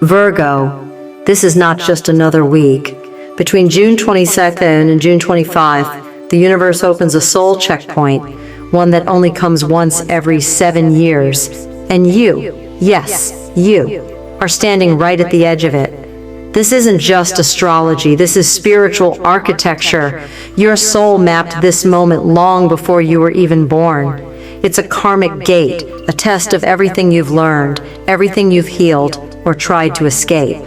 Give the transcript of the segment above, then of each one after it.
Virgo, this is not just another week. Between June 22nd and June 25, the universe opens a soul checkpoint, one that only comes once every 7 years. And you, yes, you, are standing right at the edge of it. This isn't just astrology, this is spiritual architecture. Your soul mapped this moment long before you were even born. It's a karmic gate, a test of everything you've learned, everything you've healed, or tried to escape.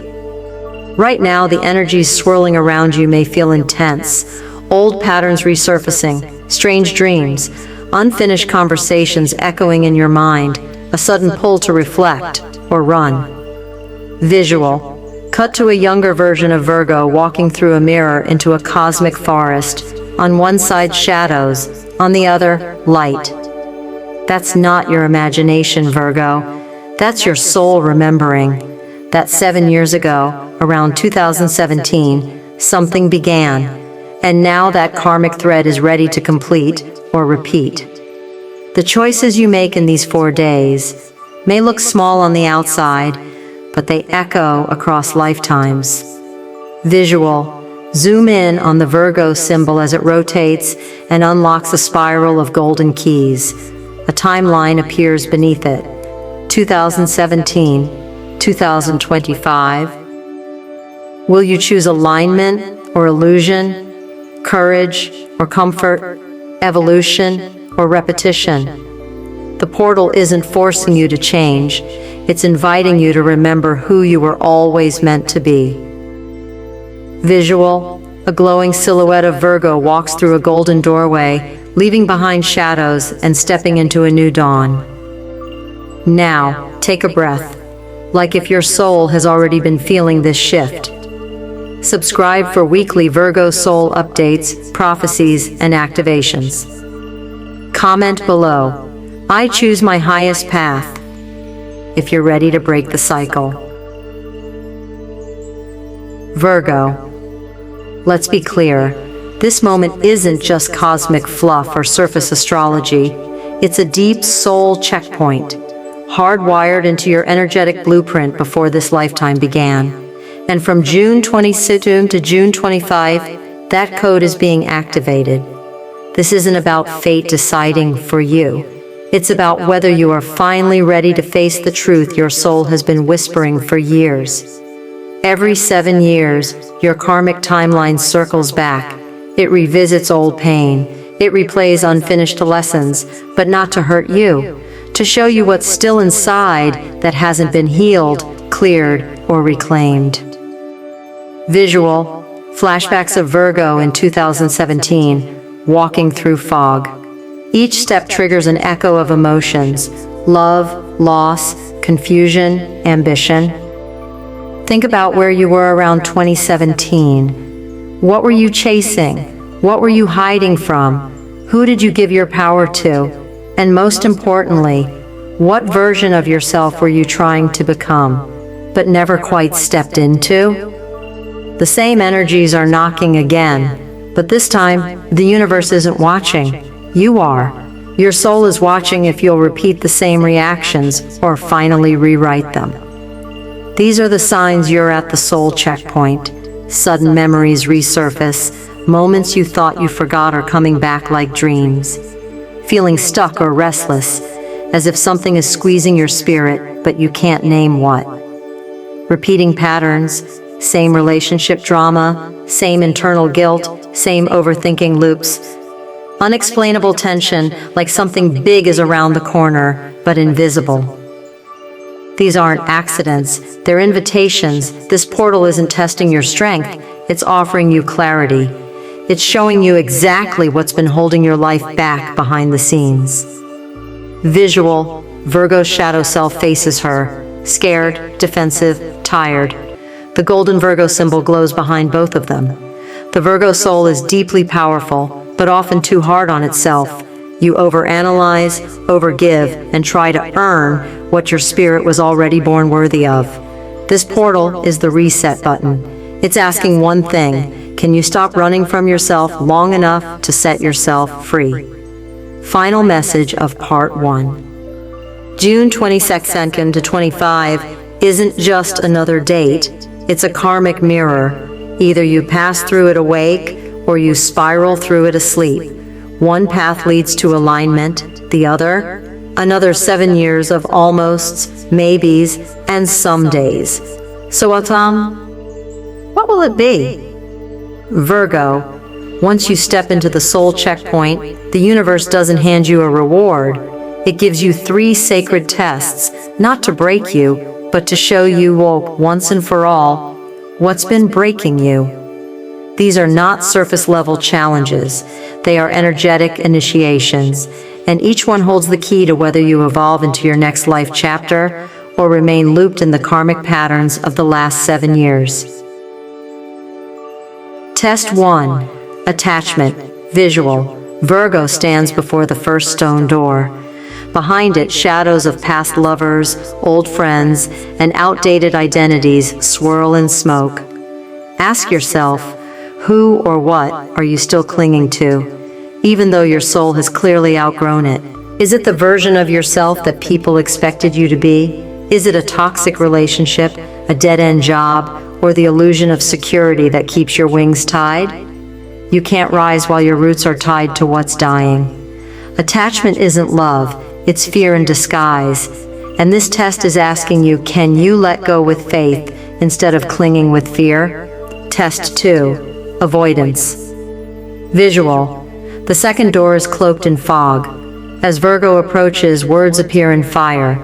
Right now, the energies swirling around you may feel intense. Old patterns resurfacing, strange dreams, unfinished conversations echoing in your mind, a sudden pull to reflect or run. Visual. Cut to a younger version of Virgo walking through a mirror into a cosmic forest. On one side, shadows, on the other, light. That's not your imagination, Virgo. That's your soul remembering that 7 years ago, around 2017, something began, and now that karmic thread is ready to complete or repeat. The choices you make in these 4 days may look small on the outside, but they echo across lifetimes. Visual. Zoom in on the Virgo symbol as it rotates and unlocks a spiral of golden keys. A timeline appears beneath it. 2017, 2025. Will you choose alignment or illusion, courage or comfort, evolution or repetition? The portal isn't forcing you to change, it's inviting you to remember who you were always meant to be. Visual. A glowing silhouette of Virgo walks through a golden doorway, leaving behind shadows and stepping into a new dawn. Now, take a breath, like if your soul has already been feeling this shift. Subscribe for weekly Virgo soul updates, prophecies, and activations. Comment below, I choose my highest path, if you're ready to break the cycle. Virgo. Let's be clear, this moment isn't just cosmic fluff or surface astrology. It's a deep soul checkpoint, hardwired into your energetic blueprint before this lifetime began. And from June 22 to June 25, that code is being activated. This isn't about fate deciding for you. It's about whether you are finally ready to face the truth your soul has been whispering for years. Every 7 years, your karmic timeline circles back. It revisits old pain. It replays unfinished lessons, but not to hurt you, to show you what's still inside that hasn't been healed, cleared, or reclaimed. Visual. Flashbacks of Virgo in 2017, walking through fog. Each step triggers an echo of emotions: love, loss, confusion, ambition. Think about where you were around 2017. What were you chasing? What were you hiding from? Who did you give your power to? And most importantly, what version of yourself were you trying to become, but never quite stepped into? The same energies are knocking again, but this time, the universe isn't watching. You are. Your soul is watching if you'll repeat the same reactions or finally rewrite them. These are the signs you're at the soul checkpoint. Sudden memories resurface, moments you thought you forgot are coming back like dreams. Feeling stuck or restless, as if something is squeezing your spirit, but you can't name what. Repeating patterns, same relationship drama, same internal guilt, same overthinking loops. Unexplainable tension, like something big is around the corner, but invisible. These aren't accidents, they're invitations. This portal isn't testing your strength, it's offering you clarity. It's showing you exactly what's been holding your life back behind the scenes. Visual. Virgo's shadow self faces her, scared, defensive, tired. The golden Virgo symbol glows behind both of them. The Virgo soul is deeply powerful, but often too hard on itself. You overanalyze, overgive, and try to earn what your spirit was already born worthy of. This portal is the reset button. It's asking one thing: can you stop running from yourself long enough to set yourself free? Final message of Part 1. June 22nd to 25, isn't just another date, it's a karmic mirror. Either you pass through it awake, or you spiral through it asleep. One path leads to alignment, the other, another 7 years of almosts, maybes, and some days. So Autumn, what will it be? Virgo, once you step into the soul checkpoint, the universe doesn't hand you a reward. It gives you 3 sacred tests, not to break you, but to show you once and for all what's been breaking you. These are not surface-level challenges. They are energetic initiations, and each one holds the key to whether you evolve into your next life chapter or remain looped in the karmic patterns of the last 7 years. Test 1. Attachment. Visual. Virgo stands before the first stone door. Behind it, shadows of past lovers, old friends, and outdated identities swirl in smoke. Ask yourself, who or what are you still clinging to, even though your soul has clearly outgrown it? Is it the version of yourself that people expected you to be? Is it a toxic relationship, a dead-end job, or the illusion of security that keeps your wings tied? You can't rise while your roots are tied to what's dying. Attachment isn't love, it's fear in disguise. And this test is asking you, can you let go with faith instead of clinging with fear? Test 2. Avoidance. Visual. The second door is cloaked in fog. As Virgo approaches, words appear in fire.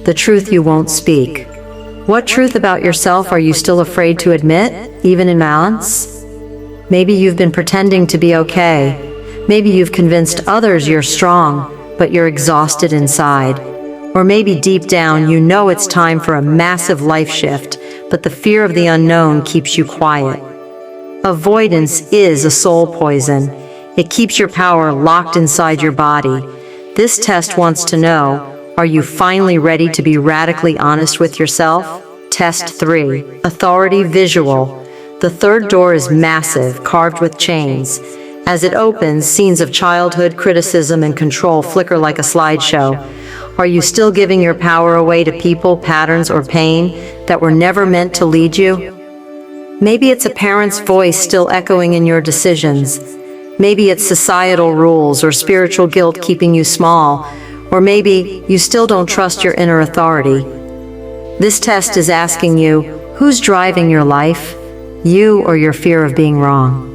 The truth you won't speak. What truth about yourself are you still afraid to admit, even in balance? Maybe you've been pretending to be okay. Maybe you've convinced others you're strong, but you're exhausted inside. Or maybe deep down you know it's time for a massive life shift, but the fear of the unknown keeps you quiet. Avoidance is a soul poison. It keeps your power locked inside your body. This test wants to know, are you finally ready to be radically honest with yourself? Test 3. Authority. Visual. The third door is massive, carved with chains. As it opens, scenes of childhood, criticism, and control flicker like a slideshow. Are you still giving your power away to people, patterns, or pain that were never meant to lead you? Maybe it's a parent's voice still echoing in your decisions. Maybe it's societal rules or spiritual guilt keeping you small. Or maybe you still don't trust your inner authority. This test is asking you, who's driving your life? You or your fear of being wrong?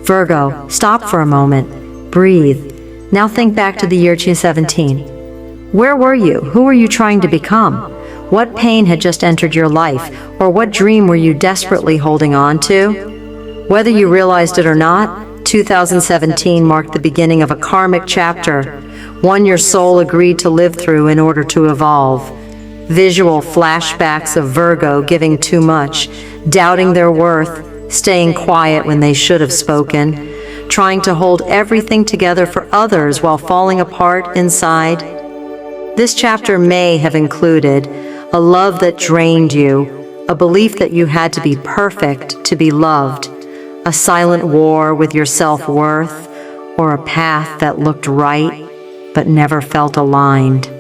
Virgo, stop for a moment. Breathe. Now think back to the year 2017. Where were you? Who were you trying to become? What pain had just entered your life? Or what dream were you desperately holding on to? Whether you realized it or not, 2017 marked the beginning of a karmic chapter, one your soul agreed to live through in order to evolve. Visual flashbacks of Virgo giving too much, doubting their worth, staying quiet when they should have spoken, trying to hold everything together for others while falling apart inside. This chapter may have included a love that drained you, a belief that you had to be perfect to be loved, a silent war with your self-worth, or a path that looked right but never felt aligned.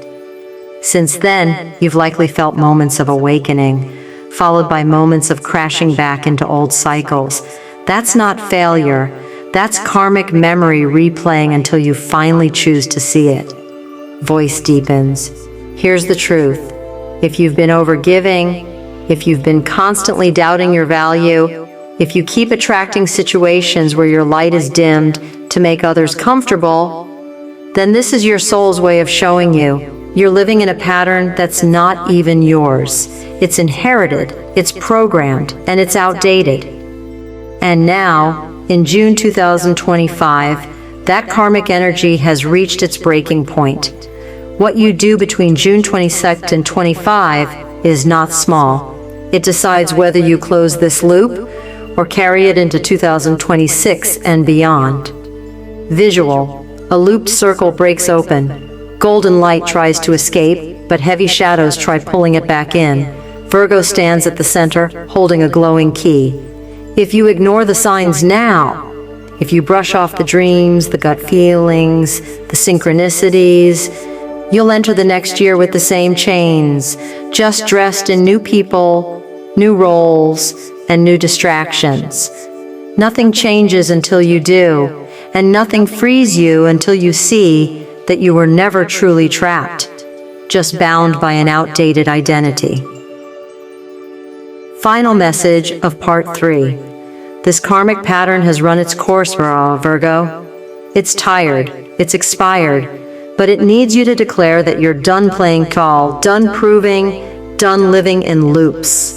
Since then, you've likely felt moments of awakening, followed by moments of crashing back into old cycles. That's not failure. That's karmic memory replaying until you finally choose to see it. Voice deepens. Here's the truth. If you've been overgiving, if you've been constantly doubting your value, if you keep attracting situations where your light is dimmed to make others comfortable, then this is your soul's way of showing you you're living in a pattern that's not even yours. It's inherited, it's programmed, and it's outdated. And now, in June 2025, that karmic energy has reached its breaking point. What you do between June 22nd and 25 is not small. It decides whether you close this loop or carry it into 2026 and beyond. Visual. A looped circle breaks open. Golden light tries to escape, but heavy shadows try pulling it back in. Virgo stands at the center, holding a glowing key. If you ignore the signs now, if you brush off the dreams, the gut feelings, the synchronicities, You'll enter the next year with the same chains, just dressed in new people, new roles, and new distractions. Nothing changes until you do, and nothing frees you until you see that you were never truly trapped, just bound by an outdated identity. Final message of Part 3. This karmic pattern has run its course, Virgo. It's tired, it's expired, but it needs you to declare that you're done playing tall, done proving, done living in loops.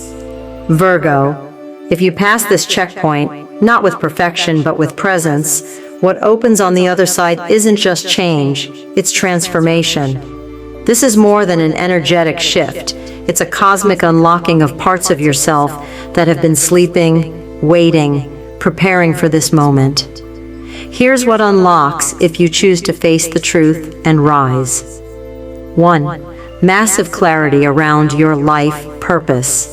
Virgo, if you pass this checkpoint, not with perfection but with presence, what opens on the other side isn't just change, it's transformation. This is more than an energetic shift. It's a cosmic unlocking of parts of yourself that have been sleeping, waiting, preparing for this moment. Here's what unlocks if you choose to face the truth and rise. 1. Massive clarity around your life purpose.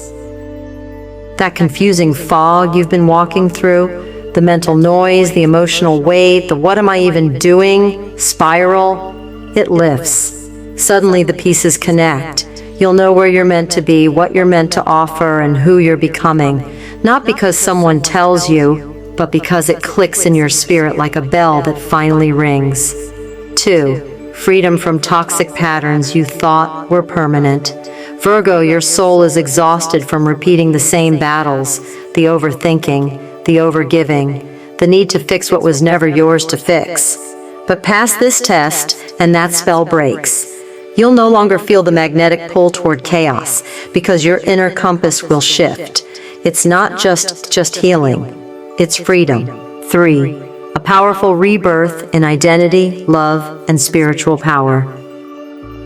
That confusing fog you've been walking through, the mental noise, the emotional weight, the what am I even doing spiral, it lifts. Suddenly the pieces connect. You'll know where you're meant to be, what you're meant to offer, and who you're becoming. Not because someone tells you, but because it clicks in your spirit like a bell that finally rings. 2. Freedom from toxic patterns you thought were permanent. Virgo, your soul is exhausted from repeating the same battles, the overthinking, the overgiving, the need to fix what was never yours to fix. But pass this test, and that spell breaks. You'll no longer feel the magnetic pull toward chaos, because your inner compass will shift. It's not just healing. It's freedom. 3. A powerful rebirth in identity, love, and spiritual power.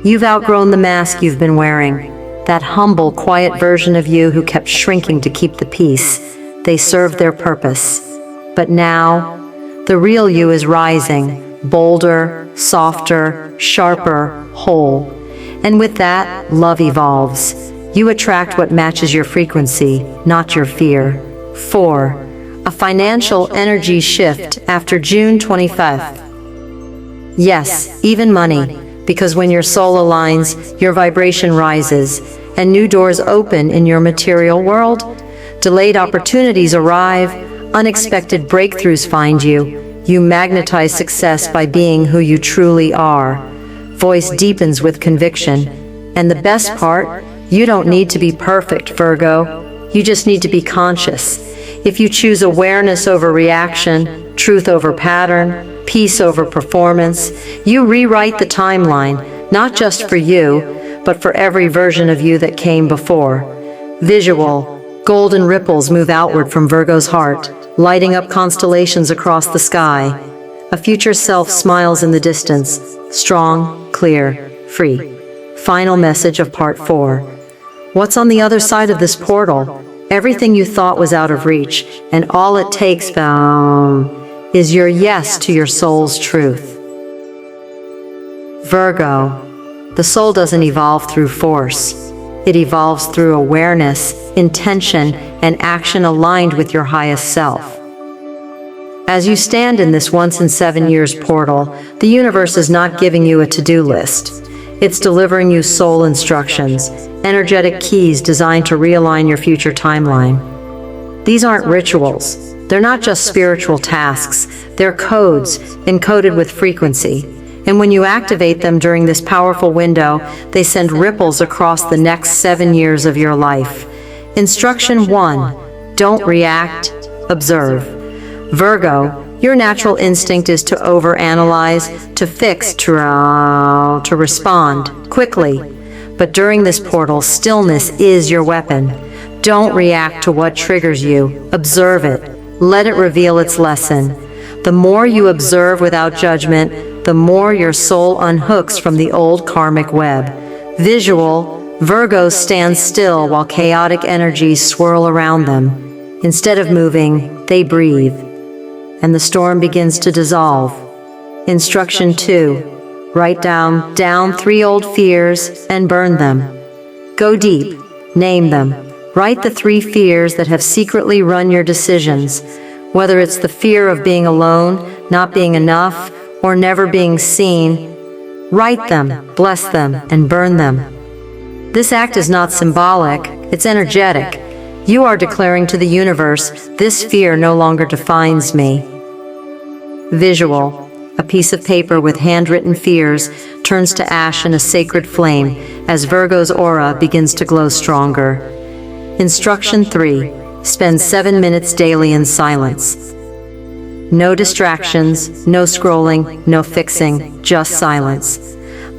You've outgrown the mask you've been wearing, that humble, quiet version of you who kept shrinking to keep the peace. They served their purpose. But now, the real you is rising, bolder, softer, sharper, whole. And with that, love evolves. You attract what matches your frequency, not your fear. 4. A financial energy shift after June 25th. Yes, even money, because when your soul aligns, your vibration rises, and new doors open in your material world. Delayed opportunities arrive, unexpected breakthroughs find you. You magnetize success by being who you truly are. Voice deepens with conviction. And the best part, you don't need to be perfect, Virgo. You just need to be conscious. If you choose awareness over reaction, truth over pattern, peace over performance, you rewrite the timeline, not just for you, but for every version of you that came before. Visual, golden ripples move outward from Virgo's heart, lighting up constellations across the sky. A future self smiles in the distance, strong, clear, free. Final message of Part 4. What's on the other side of this portal? Everything you thought was out of reach, and all it takes, is your yes to your soul's truth. Virgo, the soul doesn't evolve through force. It evolves through awareness, intention, and action aligned with your highest self. As you stand in this once-in-7 years portal, the universe is not giving you a to-do list. It's delivering you soul instructions, energetic keys designed to realign your future timeline. These aren't rituals. They're not just spiritual tasks. They're codes encoded with frequency. And when you activate them during this powerful window, they send ripples across the next 7 years of your life. Instruction 1. Don't react, observe. Virgo, your natural instinct is to overanalyze, to fix, to respond quickly. But during this portal, stillness is your weapon. Don't react to what triggers you. Observe it. Let it reveal its lesson. The more you observe without judgment, the more your soul unhooks from the old karmic web. Visual, Virgo stands still while chaotic energies swirl around them. Instead of moving, they breathe. And the storm begins to dissolve. Instruction 2. Write down 3 old fears and burn them. Go deep. Name them. Write the 3 fears that have secretly run your decisions, whether it's the fear of being alone, not being enough, or never being seen. Write them, bless them, and burn them. This act is not symbolic, it's energetic. You are declaring to the universe, this fear no longer defines me. Visual. A piece of paper with handwritten fears turns to ash in a sacred flame as Virgo's aura begins to glow stronger. Instruction 3. Spend 7 minutes daily in silence. No distractions, no scrolling, no fixing, just silence.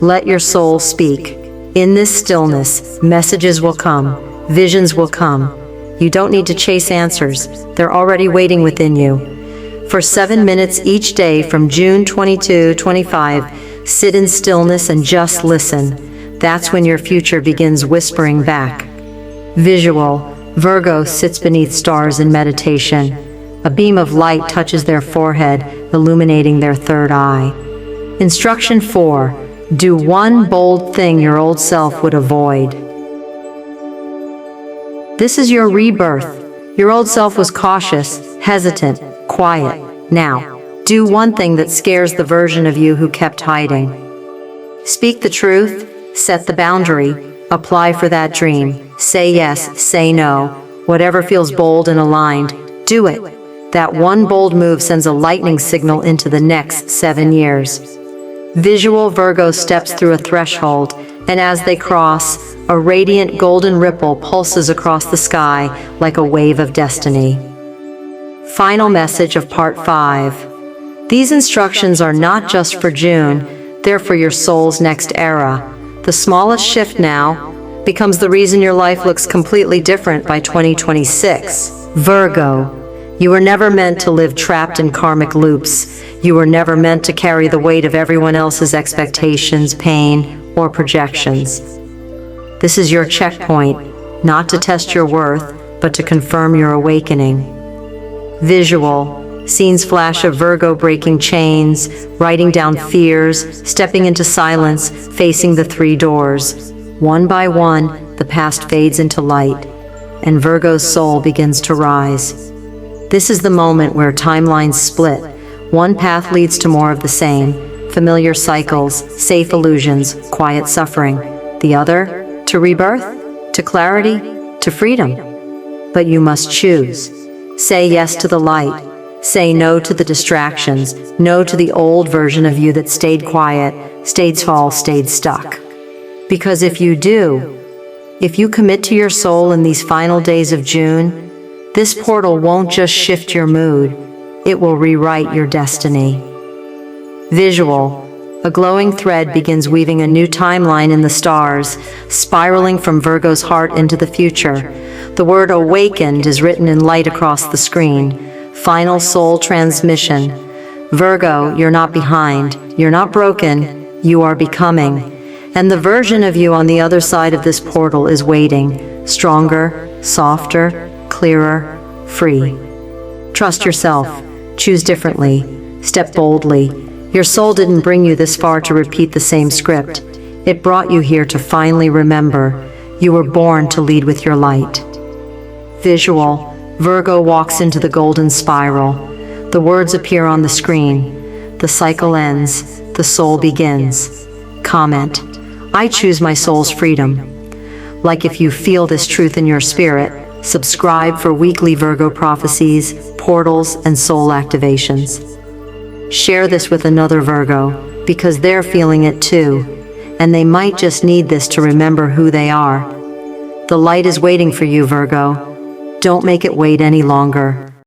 Let your soul speak. In this stillness, messages will come, visions will come. You don't need to chase answers, they're already waiting within you. For 7 minutes each day from June 22-25, sit in stillness and just listen. That's when your future begins whispering back. Visual. Virgo sits beneath stars in meditation. A beam of light touches their forehead, illuminating their third eye. Instruction 4. Do one bold thing your old self would avoid. This is your rebirth. Your old self was cautious, hesitant, quiet. Now, do one thing that scares the version of you who kept hiding. Speak the truth, set the boundary, apply for that dream. Say yes, say no. Whatever feels bold and aligned, do it. That one bold move sends a lightning signal into the next 7 years. Visual. Virgo steps through a threshold, and as they cross, a radiant golden ripple pulses across the sky like a wave of destiny. Final message of Part 5. These instructions are not just for June, they're for your soul's next era. The smallest shift now becomes the reason your life looks completely different by 2026. Virgo. You were never meant to live trapped in karmic loops. You were never meant to carry the weight of everyone else's expectations, pain, or projections. This is your checkpoint, not to test your worth, but to confirm your awakening. Visual. Scenes flash of Virgo breaking chains, writing down fears, stepping into silence, facing the 3 doors. One by one, the past fades into light, and Virgo's soul begins to rise. This is the moment where timelines split. One path leads to more of the same, familiar cycles, safe illusions, quiet suffering. The other, to rebirth, to clarity, to freedom. But you must choose. Say yes to the light. Say no to the distractions, no to the old version of you that stayed quiet, stayed small, stayed stuck. Because if you do, if you commit to your soul in these final days of June, this portal won't just shift your mood, it will rewrite your destiny. Visual. A glowing thread begins weaving a new timeline in the stars, spiraling from Virgo's heart into the future. The word awakened is written in light across the screen. Final soul transmission. Virgo, you're not behind, you're not broken, you are becoming. And the version of you on the other side of this portal is waiting, stronger, softer, clearer, free. Trust yourself, choose differently, step boldly. Your soul didn't bring you this far to repeat the same script. It brought you here to finally remember. You were born to lead with your light. Visual. Virgo walks into the golden spiral. The words appear on the screen. The cycle ends. The soul begins. Comment. I choose my soul's freedom. Like if you feel this truth in your spirit, subscribe for weekly Virgo prophecies, portals, and soul activations. Share this with another Virgo, because they're feeling it too, and they might just need this to remember who they are. The light is waiting for you, Virgo. Don't make it wait any longer.